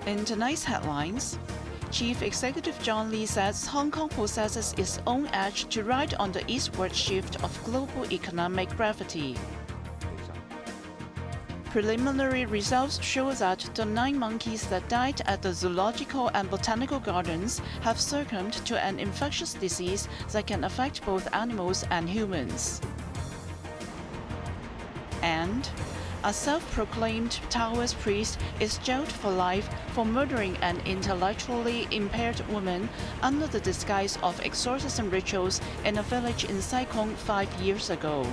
In tonight's headlines, Chief Executive John Lee says Hong Kong possesses its own edge to ride on the eastward shift of global economic gravity. Preliminary results show that the 9 monkeys that died at the Zoological and Botanical Gardens have succumbed to an infectious disease that can affect both animals and humans. And a self-proclaimed Taoist priest is jailed for life for murdering an intellectually impaired woman under the disguise of exorcism rituals in a village in Sai Kung 5 years ago.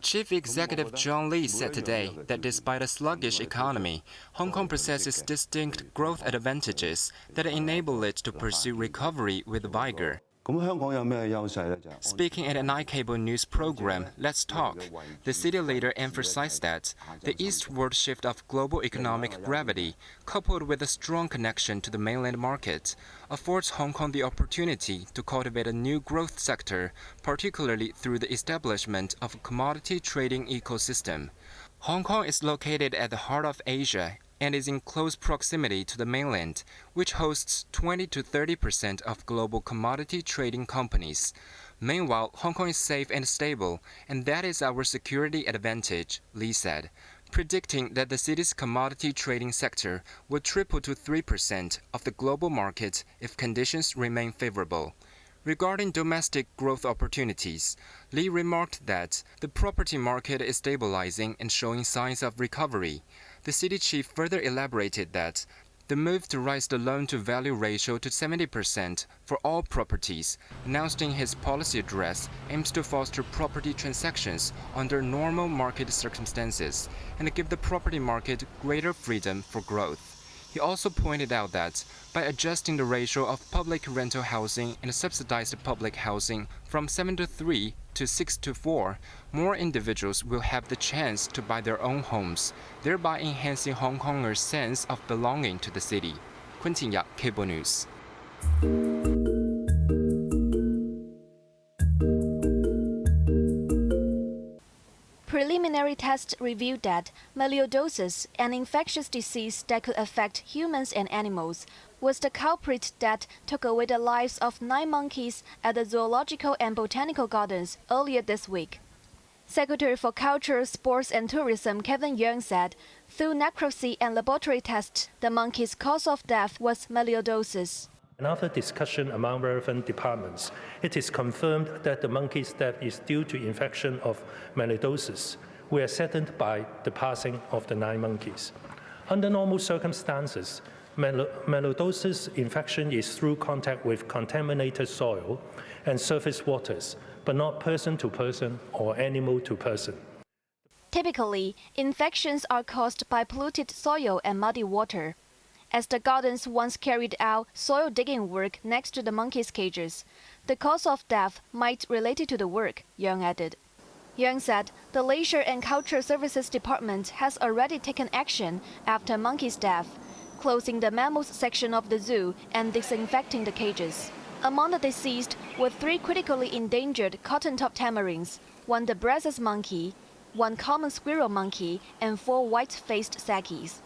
Chief Executive John Lee said today that despite a sluggish economy, Hong Kong possesses distinct growth advantages that enable it to pursue recovery with vigor. Speaking at an iCable news program, Let's Talk, the city leader emphasized that the eastward shift of global economic gravity, coupled with a strong connection to the mainland market, affords Hong Kong the opportunity to cultivate a new growth sector, particularly through the establishment of a commodity trading ecosystem. Hong Kong is located at the heart of Asia and is in close proximity to the mainland, which hosts 20 to 30% of global commodity trading companies. Meanwhile, Hong Kong is safe and stable, and that is our security advantage, Lee said, predicting that the city's commodity trading sector will triple to 3% of the global market if conditions remain favorable. Regarding domestic growth opportunities, Lee remarked that the property market is stabilizing and showing signs of recovery. The city chief further elaborated that the move to raise the loan-to-value ratio to 70% for all properties, announced in his policy address, aims to foster property transactions under normal market circumstances and give the property market greater freedom for growth. He also pointed out that by adjusting the ratio of public rental housing and subsidized public housing from 7:3 to 6:4, more individuals will have the chance to buy their own homes, thereby enhancing Hong Kongers' sense of belonging to the city. Quentin Yap, Cable News. Preliminary tests revealed that melioidosis, an infectious disease that could affect humans and animals, was the culprit that took away the lives of 9 monkeys at the Zoological and Botanical Gardens earlier this week. Secretary for Culture, Sports and Tourism Kevin Yeung said, through necropsy and laboratory tests, the monkey's cause of death was melioidosis. And after discussion among relevant departments, it is confirmed that the monkey's death is due to infection of melioidosis. We are saddened by the passing of the 9 monkeys. Under normal circumstances, melioidosis infection is through contact with contaminated soil and surface waters, but not person to person or animal to person. Typically, infections are caused by polluted soil and muddy water. As the gardens once carried out soil digging work next to the monkeys' cages, the cause of death might relate to the work, Yeung added. Yeung said the Leisure and Culture Services Department has already taken action after monkeys' death, closing the mammals section of the zoo and disinfecting the cages. Among the deceased were 3 critically endangered cotton-top tamarins, 1 the Brazos monkey, 1 common squirrel monkey, and 4 white-faced sakis.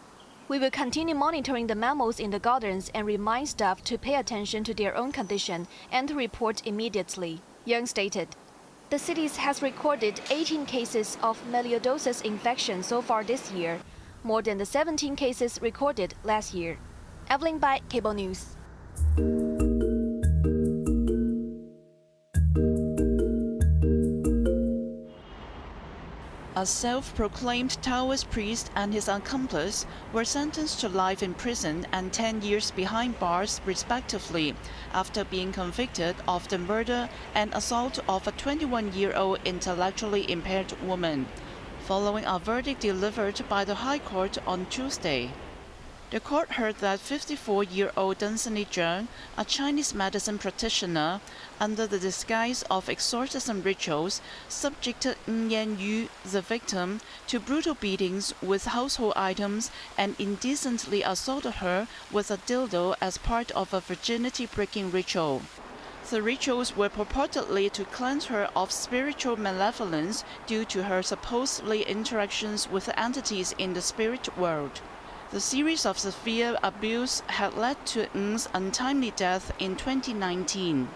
We will continue monitoring the mammals in the gardens and remind staff to pay attention to their own condition and to report immediately, Yeung stated. The city has recorded 18 cases of melioidosis infection so far this year, more than the 17 cases recorded last year. Evelyn Bai, Cable News. A self-proclaimed Taoist priest and his accomplice were sentenced to life in prison and 10 years behind bars, respectively, after being convicted of the murder and assault of a 21-year-old intellectually impaired woman, following a verdict delivered by the High Court on Tuesday. The court heard that 54-year-old Dunsany Zheng, a Chinese medicine practitioner, under the disguise of exorcism rituals, subjected Ng Yan-yu, the victim, to brutal beatings with household items and indecently assaulted her with a dildo as part of a virginity-breaking ritual. The rituals were purportedly to cleanse her of spiritual malevolence due to her supposedly interactions with entities in the spirit world. The series of severe abuse had led to Ng's untimely death in 2019.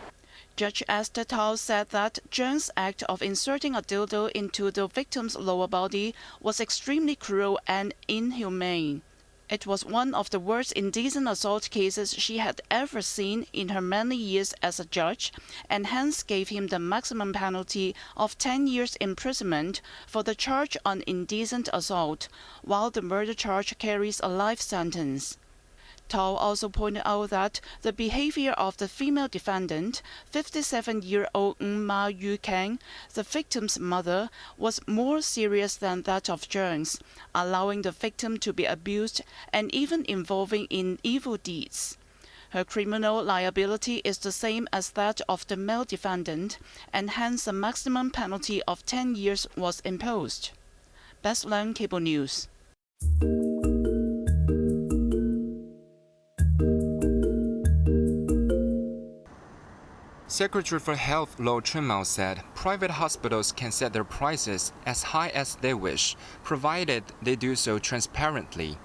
Judge Esther Tao said that Zheng's act of inserting a dildo into the victim's lower body was extremely cruel and inhumane. It was one of the worst indecent assault cases she had ever seen in her many years as a judge, and hence gave him the maximum penalty of 10 years imprisonment for the charge on indecent assault, while the murder charge carries a life sentence. Tao also pointed out that the behavior of the female defendant, 57-year-old Ma Yukang, the victim's mother, was more serious than that of Zheng's, allowing the victim to be abused and even involving in evil deeds. Her criminal liability is the same as that of the male defendant, and hence a maximum penalty of 10 years was imposed. Best Learn Cable News. Secretary for Health Lo Chunmao said private hospitals can set their prices as high as they wish, provided they do so transparently.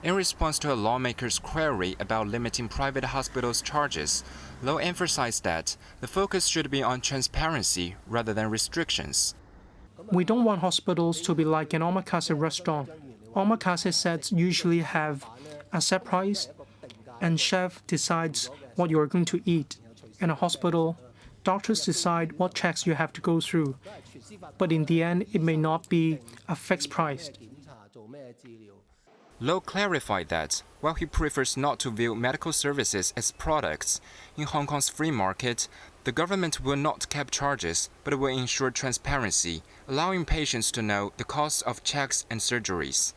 In response to a lawmaker's query about limiting private hospitals' charges, Lo emphasized that the focus should be on transparency rather than restrictions. We don't want hospitals to be like an omakase restaurant. Omakase sets usually have a set price, and chef decides what you are going to eat. In a hospital, doctors decide what checks you have to go through, but in the end, it may not be a fixed price. Lo clarified that, while he prefers not to view medical services as products, in Hong Kong's free market, the government will not cap charges, but will ensure transparency, allowing patients to know the costs of checks and surgeries.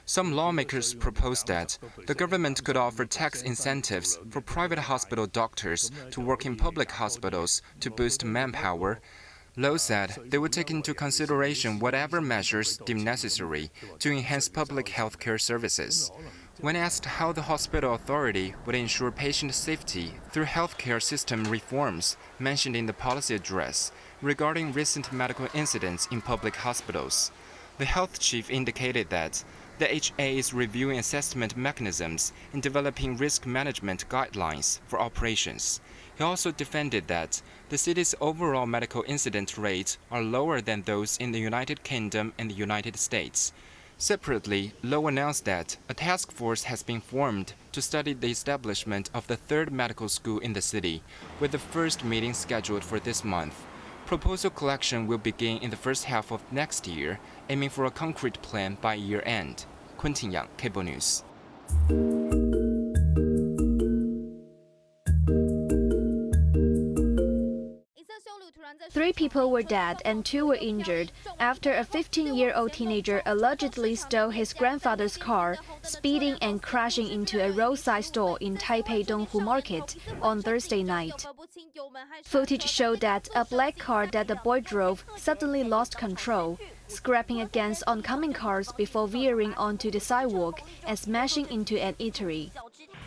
Some lawmakers proposed that the government could offer tax incentives for private hospital doctors to work in public hospitals to boost manpower. Lo said they would take into consideration whatever measures deemed necessary to enhance public health care services. When asked how the hospital authority would ensure patient safety through healthcare system reforms mentioned in the policy address regarding recent medical incidents in public hospitals, the health chief indicated that the HA is reviewing assessment mechanisms and developing risk management guidelines for operations. He also defended that the city's overall medical incident rates are lower than those in the United Kingdom and the United States. Separately, Lo announced that a task force has been formed to study the establishment of the third medical school in the city, with the first meeting scheduled for this month. Proposal collection will begin in the first half of next year, aiming for a concrete plan by year-end. Quentin Yang, Cable News. 3 people were dead and 2 were injured after a 15-year-old teenager allegedly stole his grandfather's car, speeding and crashing into a roadside store in Taipei Donghu Market on Thursday night. Footage showed that a black car that the boy drove suddenly lost control, scraping against oncoming cars before veering onto the sidewalk and smashing into an eatery.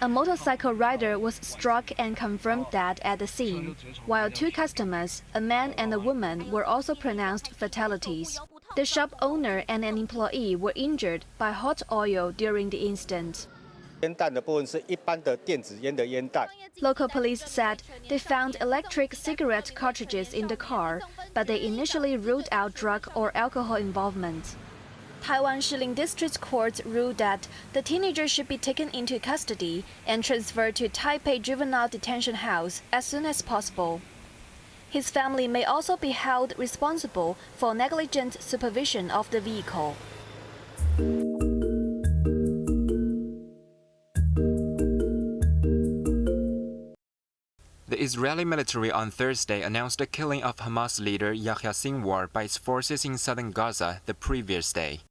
A motorcycle rider was struck and confirmed dead at the scene, while 2 customers, a man and a woman, were also pronounced fatalities. The shop owner and an employee were injured by hot oil during the incident. Local police said they found electric cigarette cartridges in the car, but they initially ruled out drug or alcohol involvement. Taiwan Shilin District Court ruled that the teenager should be taken into custody and transferred to Taipei Juvenile Detention House as soon as possible. His family may also be held responsible for negligent supervision of the vehicle. The Israeli military on Thursday announced the killing of Hamas leader Yahya Sinwar by its forces in southern Gaza the previous day.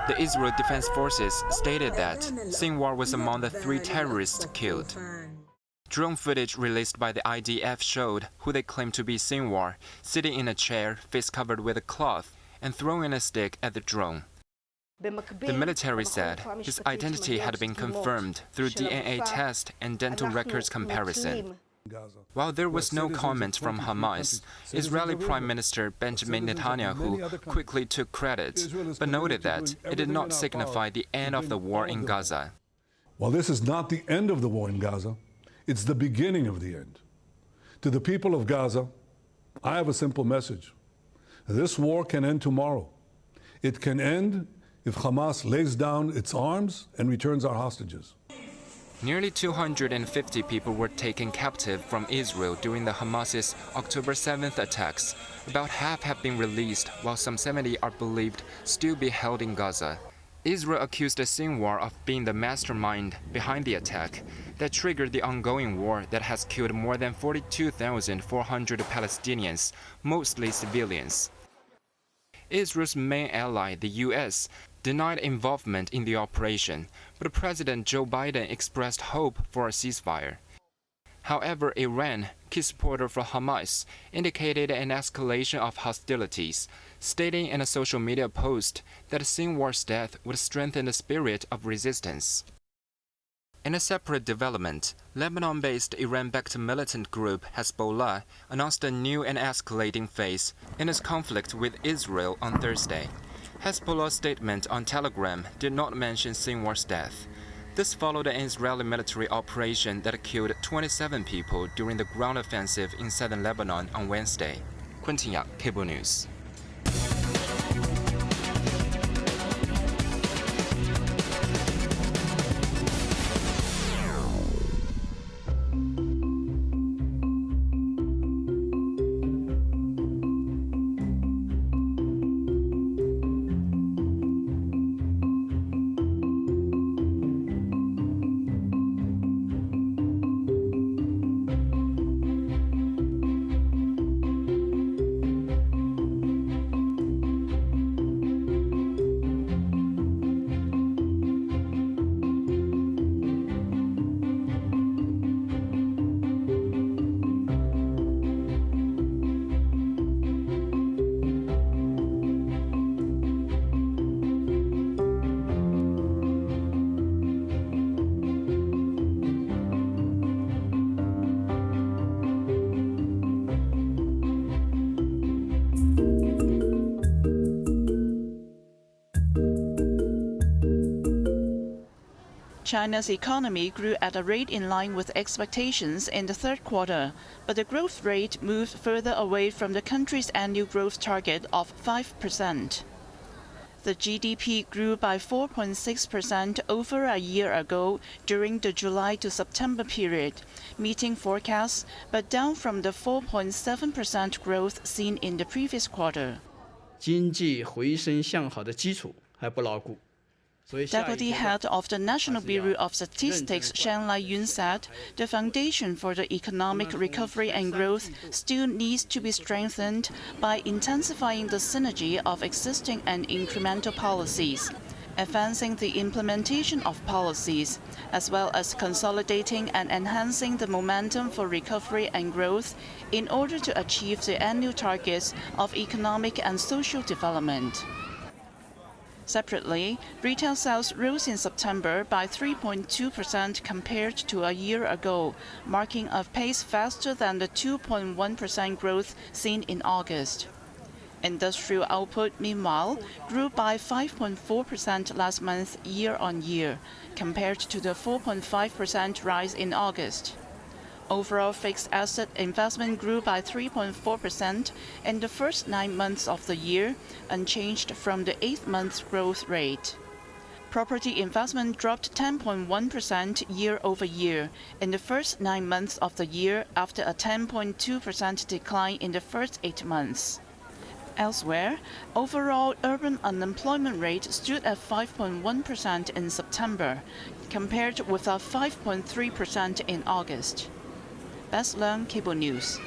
The Israel Defense Forces stated that Sinwar was among the 3 terrorists killed. Drone footage released by the IDF showed who they claimed to be Sinwar, sitting in a chair, face covered with a cloth, and throwing a stick at the drone. The military said his identity had been confirmed through DNA test and dental records comparison. While there was no comment from Hamas, Israeli Prime Minister Benjamin Netanyahu quickly took credit, but noted that it did not signify the end of the war in Gaza. While this is not the end of the war in Gaza, it's the beginning of the end. To the people of Gaza, I have a simple message. This war can end tomorrow. It can end if Hamas lays down its arms and returns our hostages. Nearly 250 people were taken captive from Israel during the Hamas's October 7th attacks. About half have been released, while some 70 are believed still be held in Gaza. Israel accused Sinwar of being the mastermind behind the attack that triggered the ongoing war that has killed more than 42,400 Palestinians, mostly civilians. Israel's main ally, the U.S., denied involvement in the operation, but President Joe Biden expressed hope for a ceasefire. However, Iran, key supporter for Hamas, indicated an escalation of hostilities, stating in a social media post that Sinwar's death would strengthen the spirit of resistance. In a separate development, Lebanon-based Iran-backed militant group Hezbollah announced a new and escalating phase in its conflict with Israel on Thursday. Hezbollah's statement on Telegram did not mention Sinwar's death. This followed an Israeli military operation that killed 27 people during the ground offensive in southern Lebanon on Wednesday. Quentin Yap, Cable News. China's economy grew at a rate in line with expectations in the third quarter, but the growth rate moved further away from the country's annual growth target of 5%. The GDP grew by 4.6% over a year ago during the July to September period, meeting forecasts, but down from the 4.7% growth seen in the previous quarter. 经济回升向好的基础还不牢固。 Deputy Head of the National Bureau of Statistics, Shanlai Yun, said the foundation for the economic recovery and growth still needs to be strengthened by intensifying the synergy of existing and incremental policies, advancing the implementation of policies, as well as consolidating and enhancing the momentum for recovery and growth in order to achieve the annual targets of economic and social development. Separately, retail sales rose in September by 3.2% compared to a year ago, marking a pace faster than the 2.1% growth seen in August. Industrial output, meanwhile, grew by 5.4% last month year-on-year, compared to the 4.5% rise in August. Overall fixed asset investment grew by 3.4% in the first 9 months of the year, unchanged from the 8-month growth rate. Property investment dropped 10.1% year-over-year in the first 9 months of the year after a 10.2% decline in the first 8 months. Elsewhere, overall urban unemployment rate stood at 5.1% in September, compared with a 5.3% in August. Best Learn Cable News.